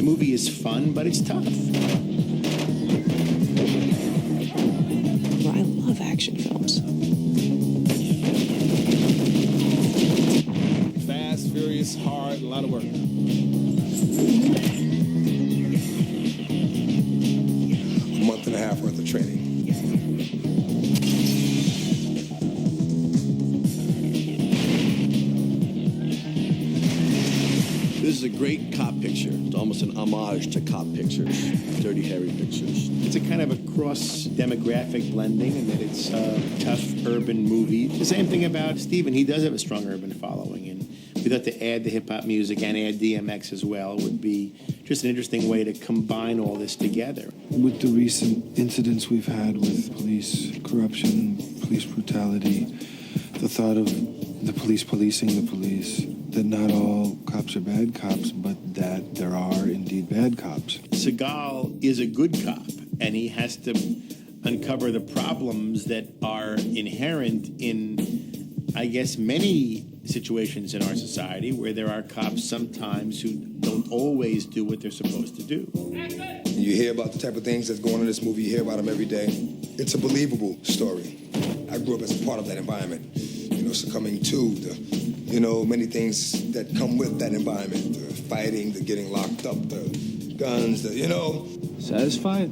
The movie is fun, but it's tough. I love action films. Fast, furious, hard, a lot of work. A month and a half worth of training. This is a great cop picture. It's almost an homage to cop pictures, Dirty Harry pictures. It's a kind of a cross-demographic blending in that it's a tough urban movie. The same thing about Steven. He does have a strong urban following, and we thought to add the hip-hop music and add DMX as well would be just an interesting way to combine all this together. With the recent incidents we've had with police corruption, police brutality, the thought of the police policing the police, that not all cops are bad cops, but that there are indeed bad cops. Seagal is a good cop, and he has to uncover the problems that are inherent in, I guess, many situations in our society where there are cops sometimes who don't always do what they're supposed to do. You hear about the type of things that's going on in this movie. You hear about them every day. It's a believable story. I grew up as a part of that environment, succumbing to the, many things that come with that environment. The fighting, the getting locked up, the guns, Satisfied?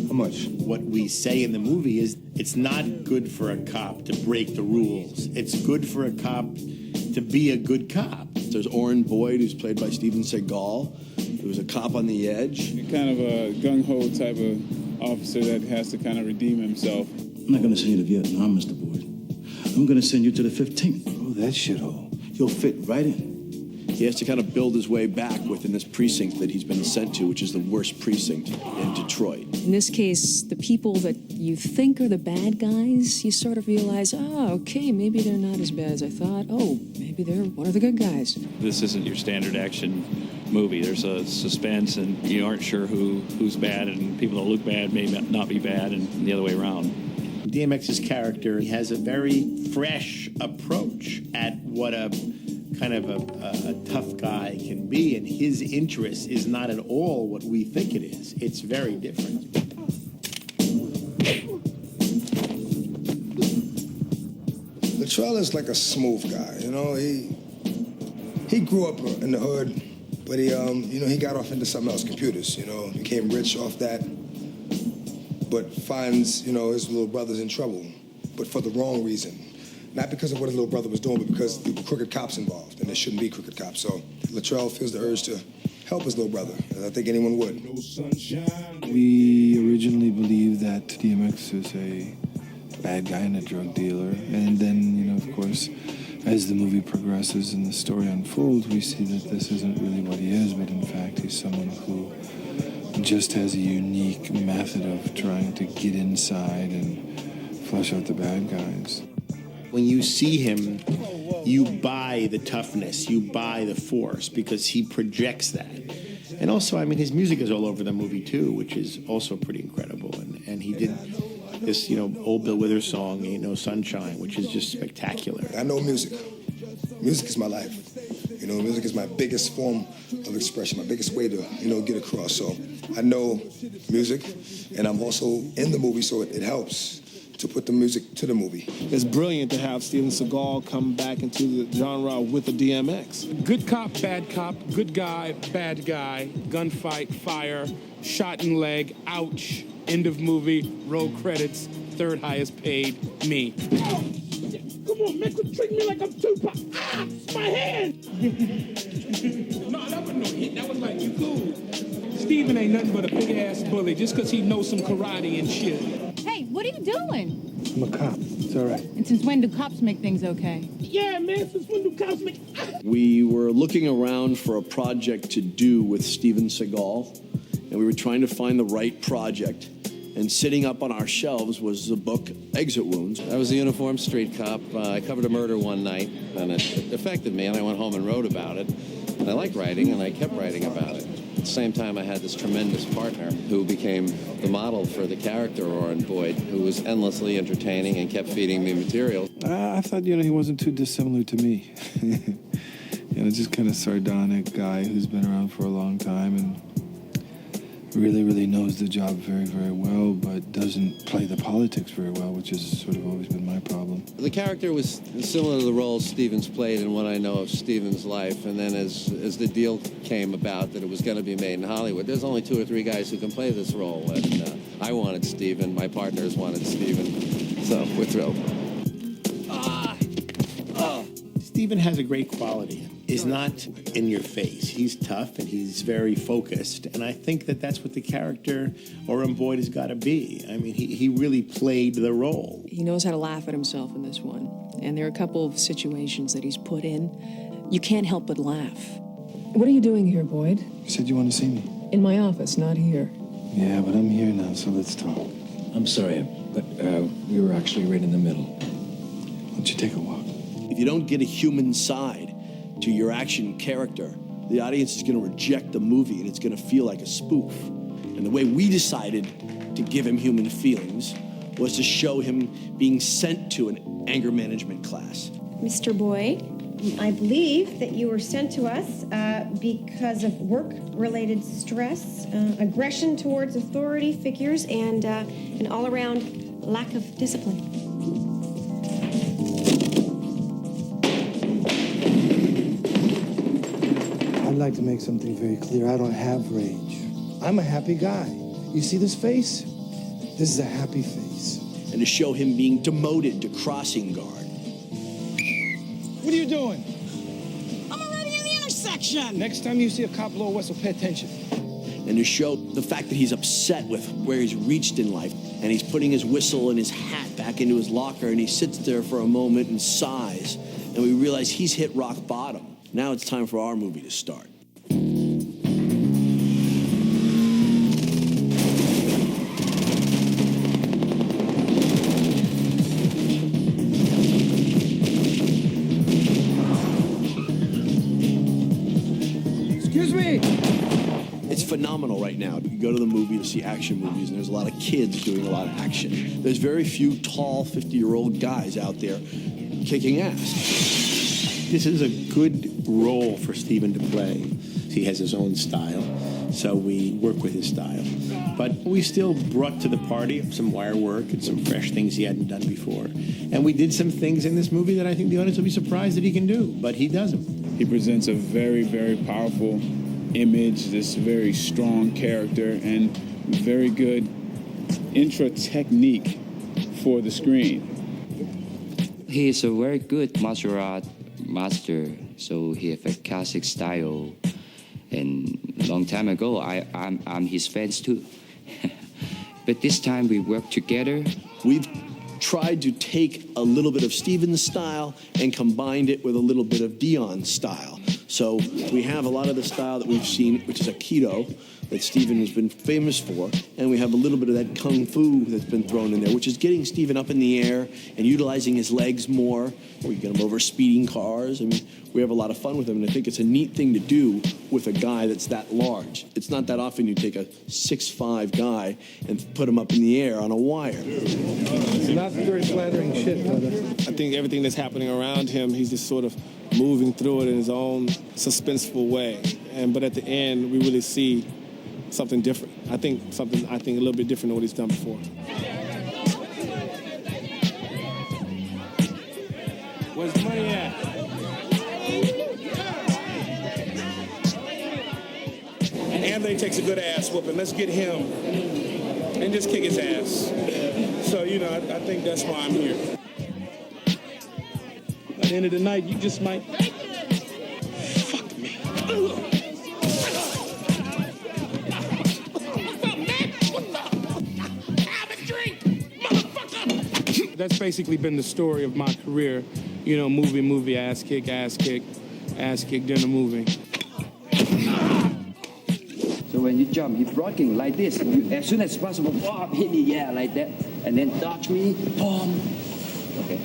How much? What we say in the movie is it's not good for a cop to break the rules. It's good for a cop to be a good cop. There's Oren Boyd, who's played by Steven Seagal, who's a cop on the edge. Kind of a gung-ho type of officer that has to kind of redeem himself. I'm not going to send you to Vietnam, Mr. Boyd. I'm going to send you to the 15th. Oh, that shithole. You'll fit right in. He has to kind of build his way back within this precinct that he's been sent to, which is the worst precinct in Detroit. In this case, the people that you think are the bad guys, you sort of realize, okay, maybe they're not as bad as I thought. Oh, maybe they're one of the good guys. This isn't your standard action movie. There's a suspense, and you aren't sure who's bad, and people that look bad may not be bad, and the other way around. DMX's character, he has a very fresh approach at what a kind of a tough guy can be, and his interest is not at all what we think it is. It's very different. Latrell is like a smooth guy, He grew up in the hood, but he got off into something else, computers, became rich off that, but finds, his little brother's in trouble, but for the wrong reason. Not because of what his little brother was doing, but because there were crooked cops involved, and there shouldn't be crooked cops. So Latrell feels the urge to help his little brother, as I think anyone would. We originally believed that DMX is a bad guy and a drug dealer. And then, of course, as the movie progresses and the story unfolds, we see that this isn't really what he is, but in fact, he's someone who just has a unique method of trying to get inside and flush out the bad guys. When you see him, you buy the toughness, you buy the force, because he projects that. And also, his music is all over the movie, too, which is also pretty incredible. And he did this, old Bill Withers song, Ain't No Sunshine, which is just spectacular. I know music. Music is my life. Music is my biggest form of expression, my biggest way to, get across. So I know music, and I'm also in the movie, so it helps to put the music to the movie. It's brilliant to have Steven Seagal come back into the genre with the DMX. Good cop, good guy, bad guy, gunfight, fire, shot in leg, ouch, end of movie, roll credits, third highest paid, me. Come on, man, quit treating me like I'm Tupac. It's my hand! No, that wasn't no hit. That was like, you cool. Steven ain't nothing but a big-ass bully just because he knows some karate and shit. Hey, what are you doing? I'm a cop. It's all right. And since when do cops make things okay? Yeah, man, since when do cops make... We were looking around for a project to do with Steven Seagal, and we were trying to find the right project. And sitting up on our shelves was the book Exit Wounds. I was a uniformed street cop. I covered a murder one night, and it affected me, and I went home and wrote about it. And I liked writing, and I kept writing about it. At the same time, I had this tremendous partner who became the model for the character Oren Boyd, who was endlessly entertaining and kept feeding me material. I thought, he wasn't too dissimilar to me. just kind of sardonic guy who's been around for a long time and really, really knows the job very, very well, but doesn't play the politics very well, which has sort of always been my problem. The character was similar to the role Stevens played in what I know of Stevens' life, and then as the deal came about that it was going to be made in Hollywood, there's only 2 or 3 guys who can play this role, and I wanted Steven, my partners wanted Steven, so we're thrilled. Steven has a great quality. He's not in your face. He's tough and he's very focused. And I think that that's what the character Orrin Boyd has got to be. I mean, he really played the role. He knows how to laugh at himself in this one. And there are a couple of situations that he's put in. You can't help but laugh. What are you doing here, Boyd? You said you want to see me. In my office, not here. Yeah, but I'm here now, so let's talk. I'm sorry, but we were actually right in the middle. Why don't you take a walk? If you don't get a human side to your action character, the audience is going to reject the movie and it's going to feel like a spoof. And the way we decided to give him human feelings was to show him being sent to an anger management class. Mr. Boyd, I believe that you were sent to us because of work-related stress, aggression towards authority figures, and an all-around lack of discipline. I'd like to make something very clear. I don't have rage. I'm a happy guy. You see this face? This is a happy face. And to show him being demoted to crossing guard. What are you doing? I'm already in the intersection. Next time you see a cop blow a whistle, pay attention. And to show the fact that he's upset with where he's reached in life. And he's putting his whistle and his hat back into his locker and he sits there for a moment and sighs. And we realize he's hit rock bottom. Now it's time for our movie to start. Excuse me! It's phenomenal right now. You go to the movie to see action movies, and there's a lot of kids doing a lot of action. There's very few tall 50-year-old guys out there kicking ass. This is a good role for Steven to play. He has his own style, so we work with his style. But we still brought to the party some wire work and some fresh things he hadn't done before. And we did some things in this movie that I think the audience will be surprised that he can do, but he does them. He presents a very, very powerful image, this very strong character, and very good intro technique for the screen. He is a very good martial art master, so he has a classic style. And a long time ago, I'm his fans too. But this time we work together. We've tried to take a little bit of Steven's style and combined it with a little bit of Dion's style. So we have a lot of the style that we've seen, which is Aikido, that Steven has been famous for, and we have a little bit of that Kung Fu that's been thrown in there, which is getting Steven up in the air and utilizing his legs more. We get him over speeding cars. I mean, we have a lot of fun with him, and I think it's a neat thing to do with a guy that's that large. It's not that often you take a 6'5" guy and put him up in the air on a wire. It's not very flattering shit, brother. I think everything that's happening around him, he's just sort of moving through it in his own suspenseful way. But at the end, we really see something different. I think a little bit different than what he's done before. Where's the money at? Anthony takes a good ass whooping. Let's get him and just kick his ass. So, I think that's why I'm here. At the end of the night, you just might... Fuck me. That's basically been the story of my career. Movie, ass kicked in a movie. So when you jump, he's blocking like this. You, as soon as possible, hit the air like that, and then dodge me, boom. Okay,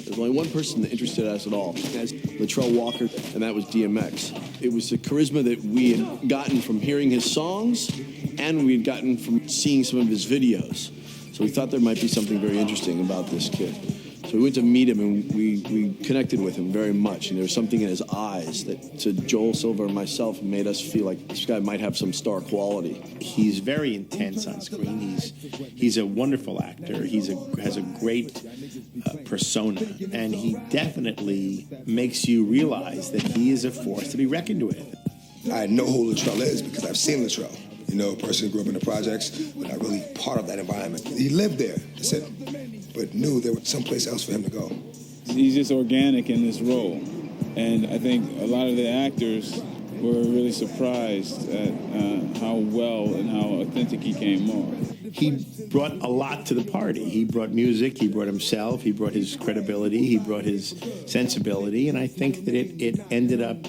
There's only one person that interested us at all. That's Latrell Walker, and that was DMX. It was the charisma that we had gotten from hearing his songs, and we had gotten from seeing some of his videos. So we thought there might be something very interesting about this kid. So we went to meet him, and we connected with him very much. And there was something in his eyes that, to Joel Silver and myself, made us feel like this guy might have some star quality. He's very intense on screen. He's a wonderful actor. Has a great persona, and he definitely makes you realize that he is a force to be reckoned with. I know who Latrell is because I've seen Latrell. You know, a person who grew up in the projects, but not really part of that environment. He lived there, that's it, but knew there was someplace else for him to go. He's just organic in this role. And I think a lot of the actors were really surprised at how well and how authentic he came off. He brought a lot to the party. He brought music, he brought himself, he brought his credibility, he brought his sensibility, and I think that it ended up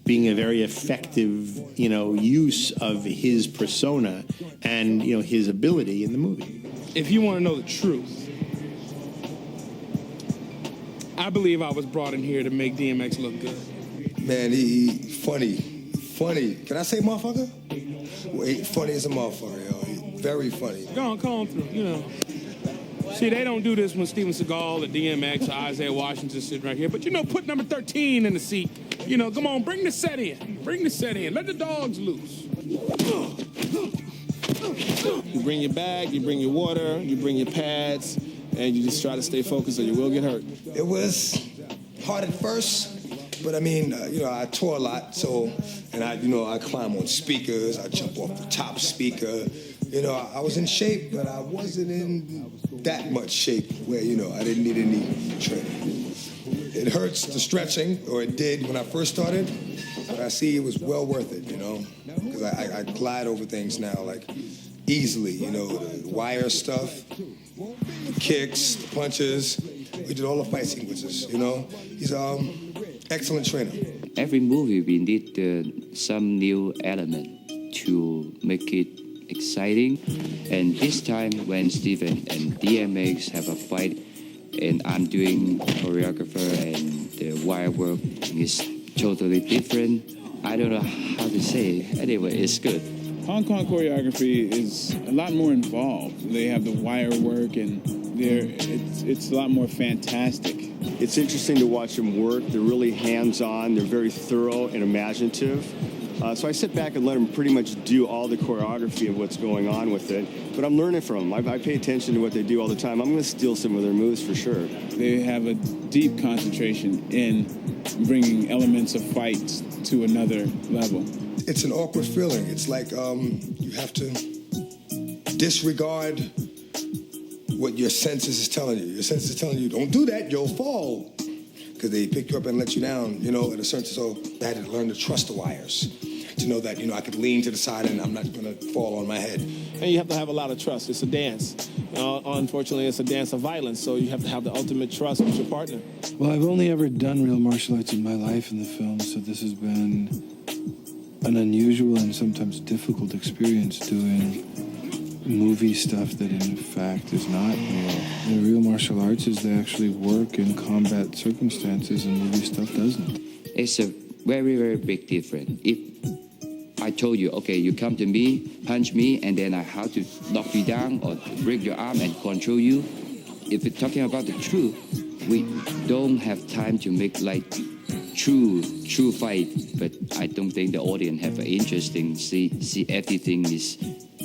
being a very effective, use of his persona and, his ability in the movie. If you want to know the truth, I believe I was brought in here to make DMX look good. Man, he funny. Can I say motherfucker? Well, he funny as a motherfucker, yo. He very funny. Go on through, See, they don't do this when Steven Seagal or DMX or Isaiah Washington sitting right here. But, put number 13 in the seat. Come on, bring the set in. Let the dogs loose. You bring your bag, you bring your water, you bring your pads, and you just try to stay focused or you will get hurt. It was hard at first, but I tour a lot, and I climb on speakers, I jump off the top speaker. I was in shape, but I wasn't in that much shape where, I didn't need any training. It hurts the stretching, or it did when I first started, but I see it was well worth it, because I glide over things now, like, easily, the wire stuff, the kicks, the punches. We did all the fight sequences, He's an excellent trainer. Every movie we need some new element to make it exciting. And this time when Steven and DMX have a fight and I'm doing choreographer and the wire work is totally different, I don't know how to say it. Anyway, it's good. Hong Kong choreography is a lot more involved. They have the wire work and it's a lot more fantastic. It's interesting to watch them work. They're really hands-on. They're very thorough and imaginative. So I sit back and let them pretty much do all the choreography of what's going on with it. But I'm learning from them. I pay attention to what they do all the time. I'm going to steal some of their moves for sure. They have a deep concentration in bringing elements of fights to another level. It's an awkward feeling. It's like you have to disregard what your senses is telling you. Your senses is telling you, don't do that, you'll fall. Because they pick you up and let you down, at a certain, so I had to learn to trust the wires. To know that, I could lean to the side and I'm not going to fall on my head. And you have to have a lot of trust. It's a dance. Unfortunately, it's a dance of violence, so you have to have the ultimate trust with your partner. Well, I've only ever done real martial arts in my life in the film, so this has been an unusual and sometimes difficult experience doing movie stuff that in fact is not real. The real martial arts is they actually work in combat circumstances and movie stuff doesn't. It's a very, very big difference. If I told you, okay, you come to me, punch me, and then I have to knock you down or break your arm and control you. If we're talking about the truth, we don't have time to make like true fight. But I don't think the audience have an interest in see everything is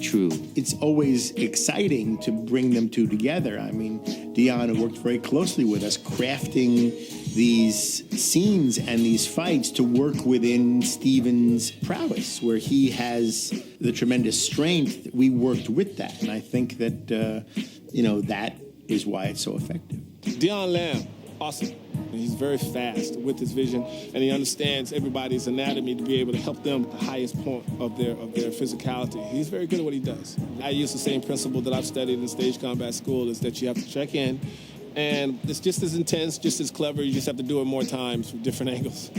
true. It's always exciting to bring them two together. I mean, Dion worked very closely with us, crafting these scenes and these fights to work within Steven's prowess, where he has the tremendous strength. We worked with that, and I think that, that is why it's so effective. Dion Lamb, awesome. He's very fast with his vision, and he understands everybody's anatomy to be able to help them at the highest point of their physicality. He's very good at what he does. I use the same principle that I've studied in stage combat school, is that you have to check in, and it's just as intense, just as clever. You just have to do it more times from different angles.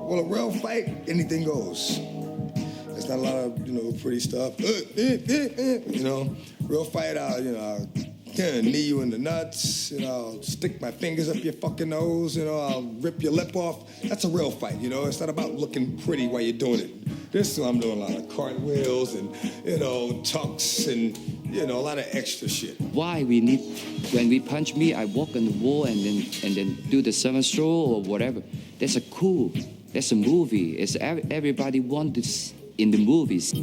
Well, a real fight, anything goes. There's not a lot of, pretty stuff. Real fight, I'll knee you in the nuts, I'll stick my fingers up your fucking nose, I'll rip your lip off. That's a real fight, It's not about looking pretty while you're doing it. This I'm doing a lot of cartwheels and, tucks and, a lot of extra shit. Why we need, when we punch me, I walk on the wall and then do the seven stroll or whatever. That's a cool. That's a movie. It's everybody wants this in the movies.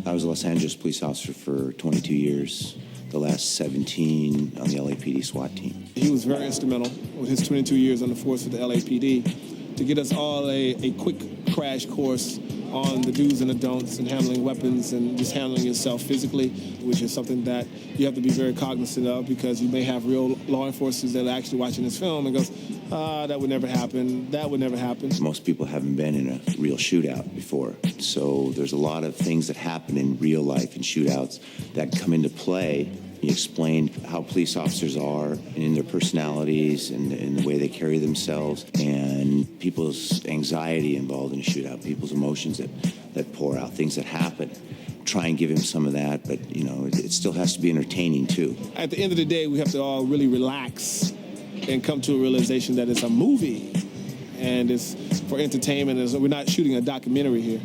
I was a Los Angeles police officer for 22 years, the last 17 on the LAPD SWAT team. He was very instrumental with his 22 years on the force of the LAPD to get us all a quick crash course on the do's and the don'ts and handling weapons and just handling yourself physically, which is something that you have to be very cognizant of because you may have real law enforcers that are actually watching this film and goes, that would never happen, that would never happen. Most people haven't been in a real shootout before, so there's a lot of things that happen in real life in shootouts that come into play. He explained how police officers are and in their personalities and in the way they carry themselves and people's anxiety involved in a shootout, people's emotions that pour out, things that happen. Try and give him some of that, but, it still has to be entertaining, too. At the end of the day, we have to all really relax and come to a realization that it's a movie and it's for entertainment. We're not shooting a documentary here.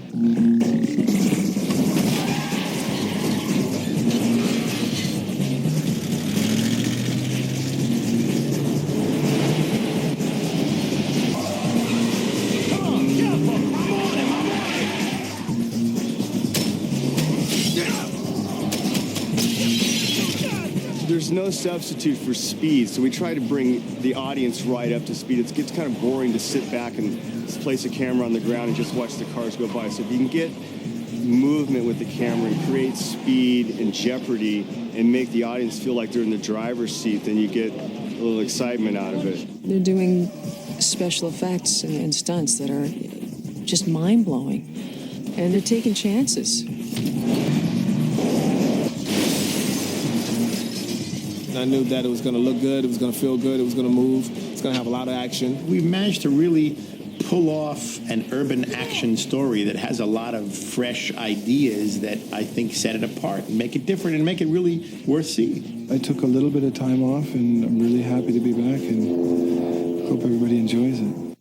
There's no substitute for speed, so we try to bring the audience right up to speed. It gets kind of boring to sit back and place a camera on the ground and just watch the cars go by. So if you can get movement with the camera and create speed and jeopardy and make the audience feel like they're in the driver's seat, then you get a little excitement out of it. They're doing special effects and stunts that are just mind-blowing, and they're taking chances. I knew that it was going to look good, it was going to feel good, it was going to move, it's going to have a lot of action. We've managed to really pull off an urban action story that has a lot of fresh ideas that I think set it apart and make it different and make it really worth seeing. I took a little bit of time off, and I'm really happy to be back, and hope everybody enjoys it.